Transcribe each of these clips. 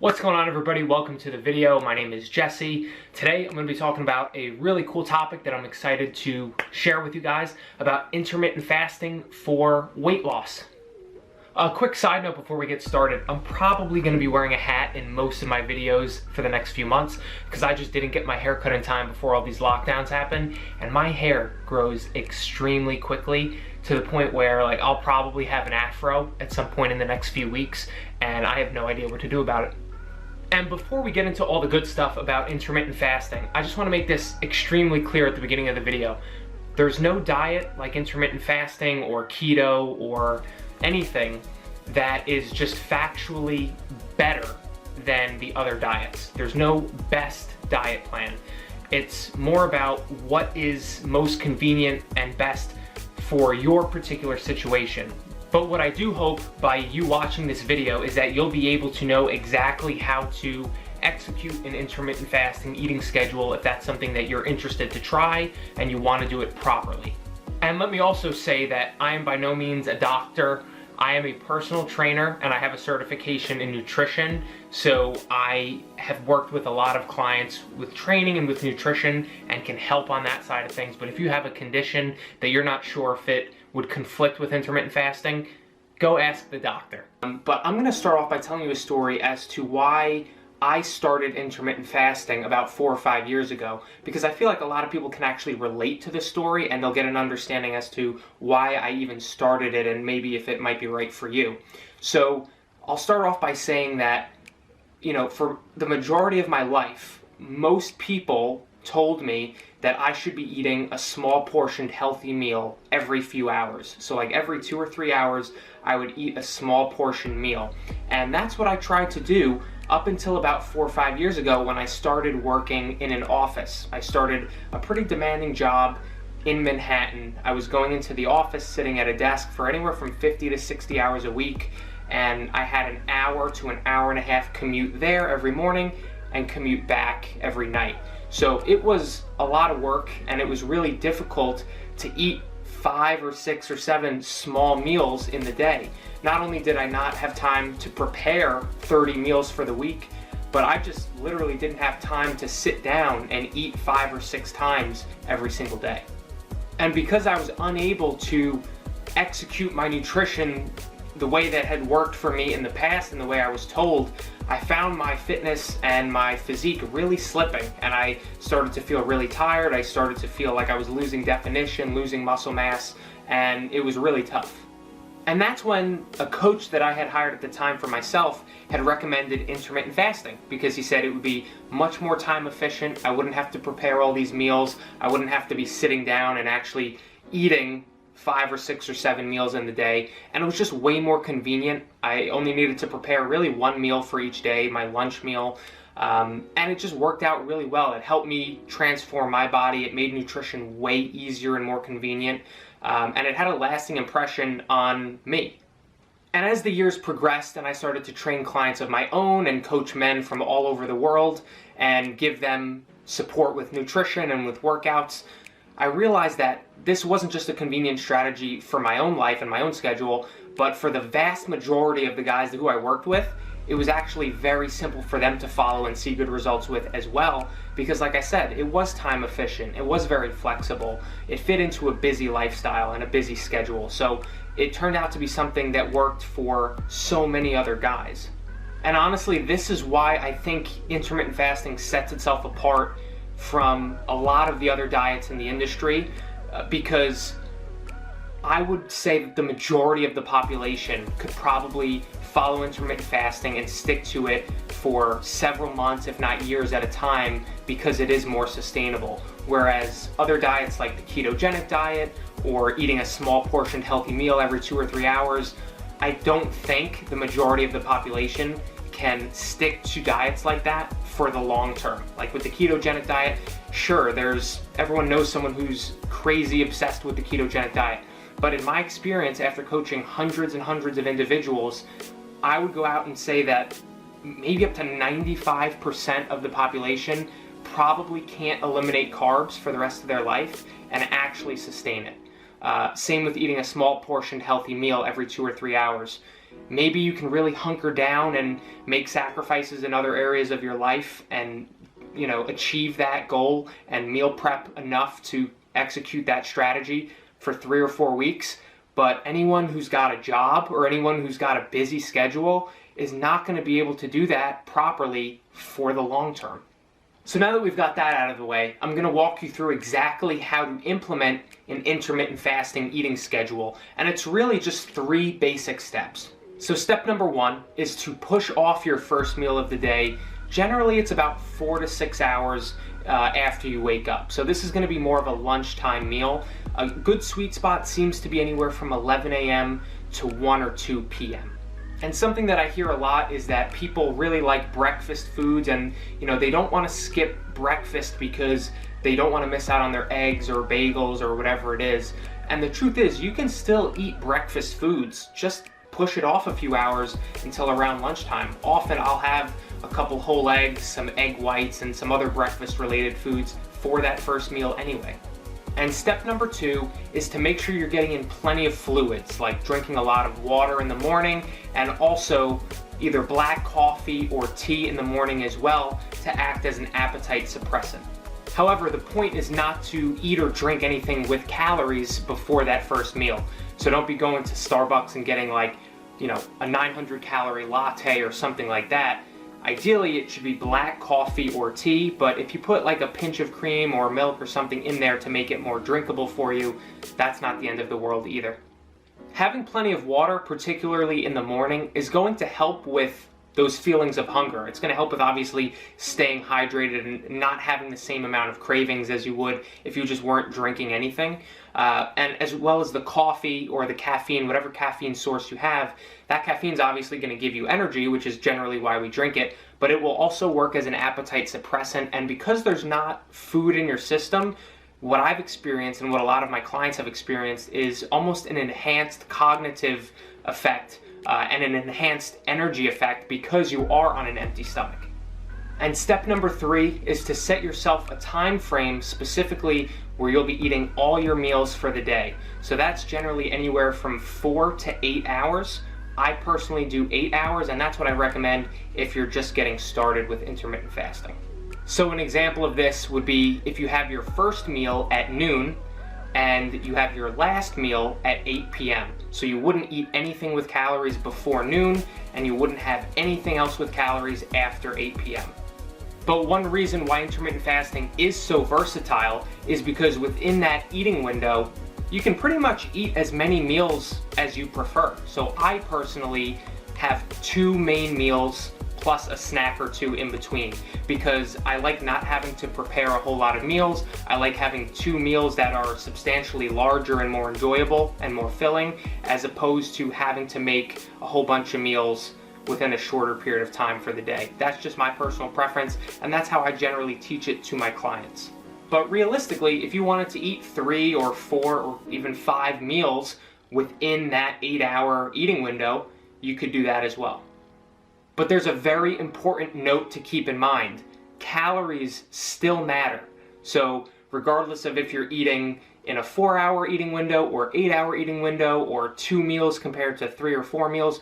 What's going on, everybody? Welcome to the video. My name is Jesse. Today I'm going to be talking about a really cool topic that I'm excited to share with you guys about intermittent fasting for weight loss. A quick side note before we get started, I'm probably going to be wearing a hat in most of my videos for the next few months because I just didn't get my hair cut in time before all these lockdowns happened, and my hair grows extremely quickly to the point where I'll probably have an afro at some point in the next few weeks, and I have no idea what to do about it. And before we get into all the good stuff about intermittent fasting, I just want to make this extremely clear at the beginning of the video. There's no diet like intermittent fasting or keto or anything that is just factually better than the other diets. There's no best diet plan. It's more about what is most convenient and best for your particular situation. But what I do hope by you watching this video is that you'll be able to know exactly how to execute an intermittent fasting eating schedule if that's something that you're interested to try and you want to do it properly. And let me also say that I am by no means a doctor. I am a personal trainer and I have a certification in nutrition, so I have worked with a lot of clients with training and with nutrition and can help on that side of things. But if you have a condition that you're not sure if it would conflict with intermittent fasting, go ask the doctor. But I'm gonna start off by telling you a story as to why I started intermittent fasting about 4 or 5 years ago, because I feel like a lot of people can actually relate to this story and they'll get an understanding as to why I even started it and maybe if it might be right for you. So I'll start off by saying that, for the majority of my life, most people told me that I should be eating a small portioned healthy meal every few hours. So every 2 or 3 hours, I would eat a small portion meal. And that's what I tried to do up until about 4 or 5 years ago when I started working in an office. I started a pretty demanding job in Manhattan. I was going into the office, sitting at a desk for anywhere from 50 to 60 hours a week, and I had an hour to an hour and a half commute there every morning and commute back every night. So it was a lot of work, and it was really difficult to eat 5 or 6 or 7 small meals in the day. Not only did I not have time to prepare 30 meals for the week, but I just literally didn't have time to sit down and eat 5 or 6 times every single day. And because I was unable to execute my nutrition the way that had worked for me in the past and the way I was told, I found my fitness and my physique really slipping, and I started to feel really tired. I started to feel like I was losing definition, losing muscle mass, and it was really tough. And that's when a coach that I had hired at the time for myself had recommended intermittent fasting, because he said it would be much more time efficient. I wouldn't have to prepare all these meals. I wouldn't have to be sitting down and actually eating 5 or 6 or 7 meals in the day, and it was just way more convenient. I only needed to prepare really 1 meal for each day, my lunch meal, and it just worked out really well. It helped me transform my body. It made nutrition way easier and more convenient, and it had a lasting impression on me. And as the years progressed and I started to train clients of my own and coach men from all over the world and give them support with nutrition and with workouts, I realized that this wasn't just a convenient strategy for my own life and my own schedule, but for the vast majority of the guys who I worked with, it was actually very simple for them to follow and see good results with as well, because like I said, it was time efficient, it was very flexible, it fit into a busy lifestyle and a busy schedule, so it turned out to be something that worked for so many other guys. And honestly, this is why I think intermittent fasting sets itself apart from a lot of the other diets in the industry, because I would say that the majority of the population could probably follow intermittent fasting and stick to it for several months, if not years at a time, because it is more sustainable. Whereas other diets like the ketogenic diet or eating a small portioned healthy meal every 2 or 3 hours, I don't think the majority of the population can stick to diets like that for the long term. Like with the ketogenic diet, sure, everyone knows someone who's crazy obsessed with the ketogenic diet. But in my experience, after coaching hundreds and hundreds of individuals, I would go out and say that maybe up to 95% of the population probably can't eliminate carbs for the rest of their life and actually sustain it. Same with eating a small portioned healthy meal every 2 or 3 hours. maybe you can really hunker down and make sacrifices in other areas of your life and, achieve that goal and meal prep enough to execute that strategy for 3 or 4 weeks. But anyone who's got a job or anyone who's got a busy schedule is not going to be able to do that properly for the long term. So now that we've got that out of the way, I'm going to walk you through exactly how to implement an intermittent fasting eating schedule. And it's really just 3 basic steps. So step number 1 is to push off your first meal of the day. Generally, it's about 4 to 6 hours after you wake up. So this is going to be more of a lunchtime meal. A good sweet spot seems to be anywhere from 11 a.m. to 1 or 2 p.m. And something that I hear a lot is that people really like breakfast foods, and they don't want to skip breakfast because they don't want to miss out on their eggs or bagels or whatever it is. And the truth is, you can still eat breakfast foods, just push it off a few hours until around lunchtime. Often I'll have a couple whole eggs, some egg whites, and some other breakfast related foods for that first meal anyway. And step number 2 is to make sure you're getting in plenty of fluids, like drinking a lot of water in the morning, and also either black coffee or tea in the morning as well to act as an appetite suppressant. However, the point is not to eat or drink anything with calories before that first meal. So don't be going to Starbucks and getting a 900 calorie latte or something like that. Ideally, it should be black coffee or tea, but if you put like a pinch of cream or milk or something in there to make it more drinkable for you, that's not the end of the world either. Having plenty of water, particularly in the morning, is going to help with those feelings of hunger. It's going to help with obviously staying hydrated and not having the same amount of cravings as you would if you just weren't drinking anything. And as well as the coffee or the caffeine, whatever caffeine source you have, that caffeine is obviously going to give you energy, which is generally why we drink it, but it will also work as an appetite suppressant. And because there's not food in your system, what I've experienced and what a lot of my clients have experienced is almost an enhanced cognitive effect and an enhanced energy effect because you are on an empty stomach. And step number 3 is to set yourself a time frame specifically where you'll be eating all your meals for the day. So that's generally anywhere from 4 to 8 hours. I personally do 8 hours, and that's what I recommend if you're just getting started with intermittent fasting. So an example of this would be if you have your first meal at noon and you have your last meal at 8 p.m. So you wouldn't eat anything with calories before noon, and you wouldn't have anything else with calories after 8 p.m. But one reason why intermittent fasting is so versatile is because within that eating window, you can pretty much eat as many meals as you prefer. So I personally have 2 main meals plus a snack or 2 in between because I like not having to prepare a whole lot of meals. I like having 2 meals that are substantially larger and more enjoyable and more filling, as opposed to having to make a whole bunch of meals within a shorter period of time for the day. That's just my personal preference, and that's how I generally teach it to my clients. But realistically, if you wanted to eat 3 or 4 or even 5 meals within that 8-hour eating window, you could do that as well. But there's a very important note to keep in mind. Calories still matter. So regardless of if you're eating in a 4-hour eating window or 8-hour eating window or 2 meals compared to 3 or 4 meals,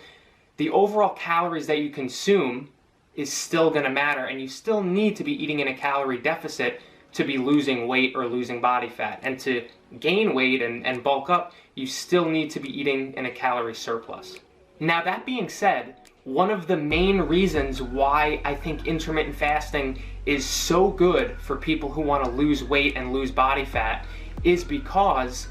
the overall calories that you consume is still going to matter, and you still need to be eating in a calorie deficit to be losing weight or losing body fat. And to gain weight and bulk up, you still need to be eating in a calorie surplus. Now that being said, one of the main reasons why I think intermittent fasting is so good for people who want to lose weight and lose body fat is because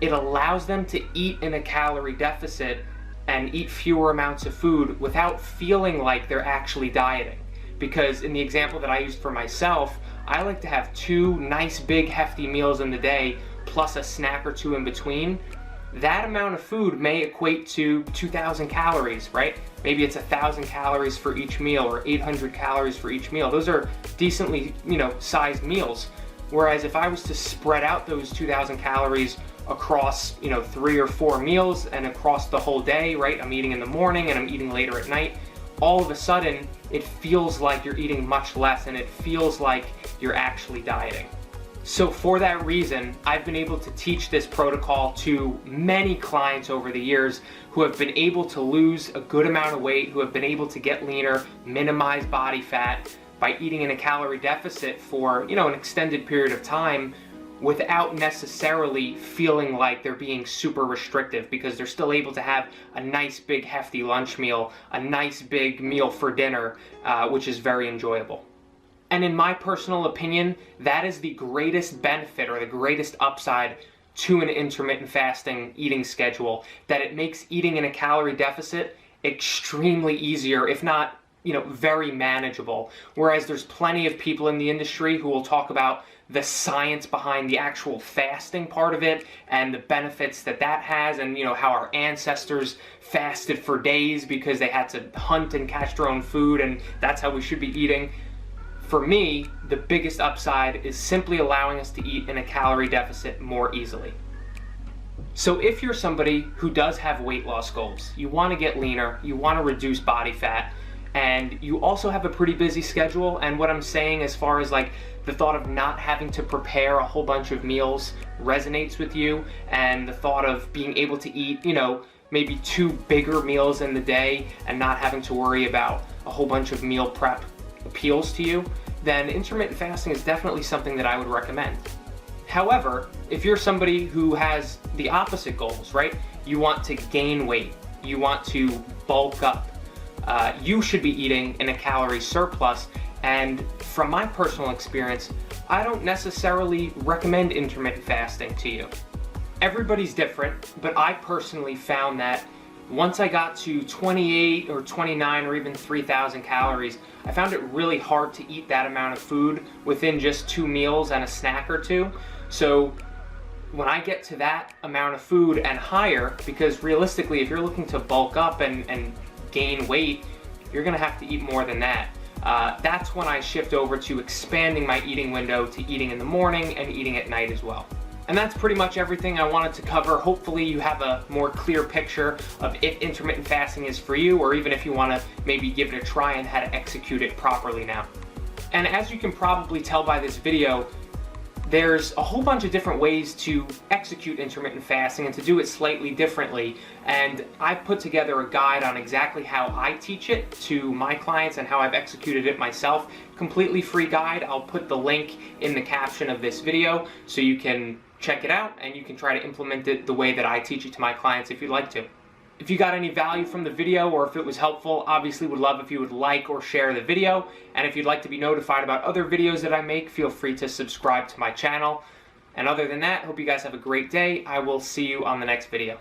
it allows them to eat in a calorie deficit and eat fewer amounts of food without feeling like they're actually dieting. Because in the example that I used for myself, I like to have 2 nice big hefty meals in the day plus a snack or 2 in between. That amount of food may equate to 2,000 calories, right? Maybe it's 1,000 calories for each meal or 800 calories for each meal. Those are decently, sized meals. Whereas if I was to spread out those 2,000 calories across, 3 or 4 meals and across the whole day, right? I'm eating in the morning and I'm eating later at night. All of a sudden, it feels like you're eating much less and it feels like you're actually dieting. So for that reason, I've been able to teach this protocol to many clients over the years who have been able to lose a good amount of weight, who have been able to get leaner, minimize body fat by eating in a calorie deficit for, an extended period of time without necessarily feeling like they're being super restrictive, because they're still able to have a nice big hefty lunch meal, a nice big meal for dinner, which is very enjoyable. And in my personal opinion, that is the greatest benefit or the greatest upside to an intermittent fasting eating schedule, that it makes eating in a calorie deficit extremely easier, if not, very manageable. Whereas there's plenty of people in the industry who will talk about the science behind the actual fasting part of it and the benefits that has, and how our ancestors fasted for days because they had to hunt and catch their own food, and that's how we should be eating. For me, the biggest upside is simply allowing us to eat in a calorie deficit more easily. So if you're somebody who does have weight loss goals, you want to get leaner, you want to reduce body fat, and you also have a pretty busy schedule, and what I'm saying as far as like the thought of not having to prepare a whole bunch of meals resonates with you, and the thought of being able to eat, maybe 2 bigger meals in the day and not having to worry about a whole bunch of meal prep appeals to you, then intermittent fasting is definitely something that I would recommend. However, if you're somebody who has the opposite goals, right? You want to gain weight, you want to bulk up, you should be eating in a calorie surplus. And from my personal experience, I don't necessarily recommend intermittent fasting to you. Everybody's different, but I personally found that once I got to 28 or 29 or even 3,000 calories, I found it really hard to eat that amount of food within just 2 meals and a snack or 2. So when I get to that amount of food and higher, because realistically, if you're looking to bulk up and gain weight, you're gonna have to eat more than that. That's when I shift over to expanding my eating window to eating in the morning and eating at night as well. And that's pretty much everything I wanted to cover. Hopefully you have a more clear picture of if intermittent fasting is for you, or even if you want to maybe give it a try and how to execute it properly now. And as you can probably tell by this video, there's a whole bunch of different ways to execute intermittent fasting and to do it slightly differently. And I've put together a guide on exactly how I teach it to my clients and how I've executed it myself. Completely free guide. I'll put the link in the caption of this video so you can check it out and you can try to implement it the way that I teach it to my clients if you'd like to. If you got any value from the video, or if it was helpful, obviously would love if you would like or share the video. And if you'd like to be notified about other videos that I make, feel free to subscribe to my channel. And other than that, hope you guys have a great day. I will see you on the next video.